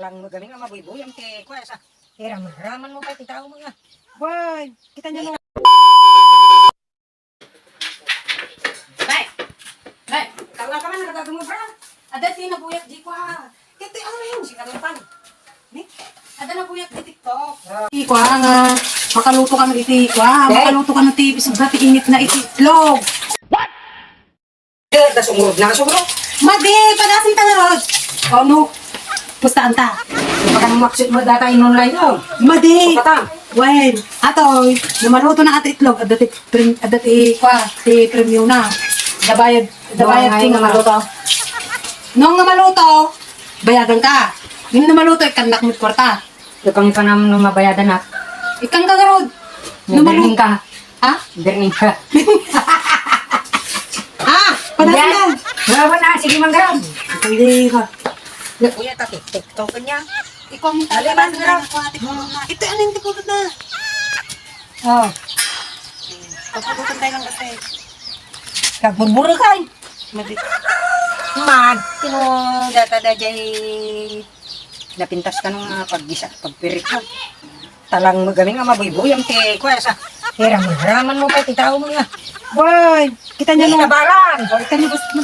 Lang magaling nga mabuy-buy ang te ko sa raman mo pa titao mo nga. Boy, kita niyo mo. Bay. Bay, kala ka man nagagawa mo bra. Ada si nabuyat di ko ha. Kete ano yun si kalampan. Ni? Ada nabuyat di TikTok. Di ko nga makaluto ka ng iti ko ha. Makaluto ka ng TV sa dati init na itlog. Da sumurog na sumurog. Madi, padasin ta na rod. Oh no. Pustaan ta. Baka maksud mo data in online yo. Madi. Patang. Well, atoy, namaluto na ati itlog, adati premium na. Dabayad king nga maluto. Nung nga maluto, bayadan ka. Yung na maluto, ikandak mo kwarta. Ikang pa naman nung mabayadan na. Ikang kagarod. Birning ka. Ha? Birning ka. Ah, padasin na. Bravo na, sige manggaram. Hindi ka. Kuya ta TikTok niya. Ikaw mo Dali, man, grab. Ito, ano yung tipulot na? Oh, Papuputan tayo ng kasi. kagbuburo ka. Madi. Man, tino data da jay napintas ka nung pagpirit ka. Talang magaling nga mabuy-buy ang te ko sa raman mo pa titao mo nga. Boy, kita niyo mo. Nabaran. Kita niyo gusto mo.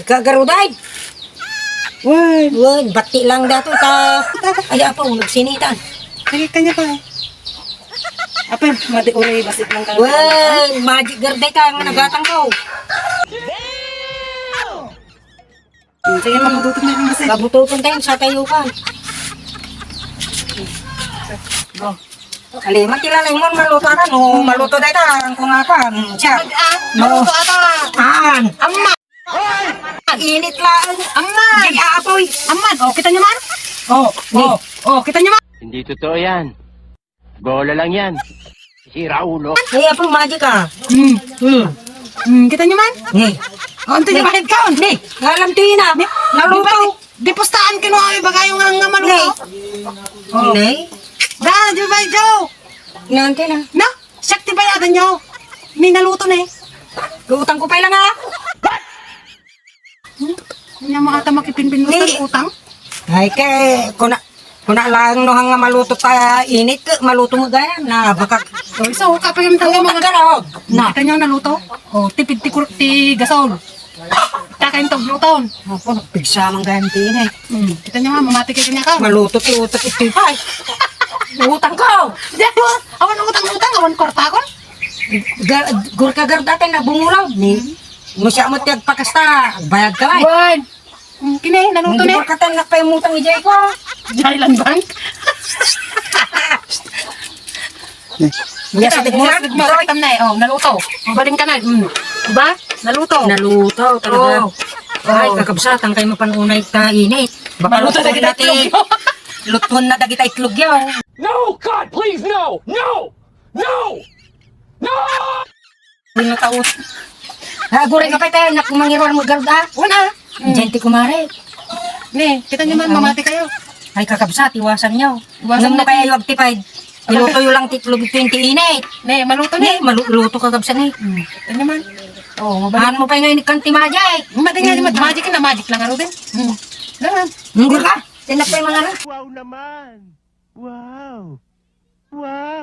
Kagaruday. Boy, Wag, bati lang dato ta. Ay apa unog sinitan. kanya pa. Apa, madi uri basit lang ka. Wag, magic garday ka nga nagatang ko. Sige, mabututok na yung basit. Kabututon tayo sa tayukan. Oh. Ali, makilala mo maluto ata no, maluto dai ta ang kungakan. Siya. Maluto ata. An. Amma. Init lang. Amman! Di aapoy. Amman! Oh, kita niyo man? Oh, kita niyo man? Hindi totoo yan. Bola lang yan. Sira ulo. Ay, apo magic ka. Kita niyo man? Ni. Oh, ito niyo mahit ka. Ni, alam tiyo na. Naluto. Di postaan kinuha yung bagay yung nga maluto. Ni. Da, di ba, Joe? Nanti na. Na, sakti bayadan niyo. May naluto na eh. Utang ko pa lang ha. Kanya mga ata makipinpin mo Ni. sa utang. Ay kay kuna lang no hang maluto ta init maluto mo gaya na baka So, isa ho, kapag yung tanga utang mga... ka raw. Na, kita niyo naluto? Oh, tipid ti gasol. Kakain tog luton. Ako pigsa man ganti ni. Kita niyo nga, mamati kayo kanya ka. Maluto ti utak iti pa. Utang ko. Diyan mo, awan utang-utang, awan korta ko. Gurka gardate na bumulaw ni. Musya mo tiyag pakasta bayad ka ay. Wan! Kini, naluto Hindi na ko katan nakpayumutang ijay ko. Jailan Bank. Iya sa tigmuran. Makakitam na eh. Oh, naluto. Baling ka na. Diba? Naluto. Naluto talaga. Oh. Ay, kakabsatan kayo mapanunay ta init. Baka Maluto na kita itlog. Luton na dagita itlog yaw. No! God, please, no! No! No! No! Hindi na taot. Guray ka pa tayo, nakumangiruan mo garda. Una. Gente kumare. Ne, kita nyo man, mamati kayo. Ay, kakabsat, iwasan nyo. Iwasan Iwasan mo natin. kaya yung actified. Iluto yung lang titlog 20 init. Ne, maluto Ni, ne. maluto kakabsat ni. Kita nyo man. Oh, mabalik. Mahan mo pa yung kanti majay. Mati nga, magic na magic lang aro din. Ganun. Nunggur ka? Tinak pa yung mga na. Wow naman! Wow! Wow!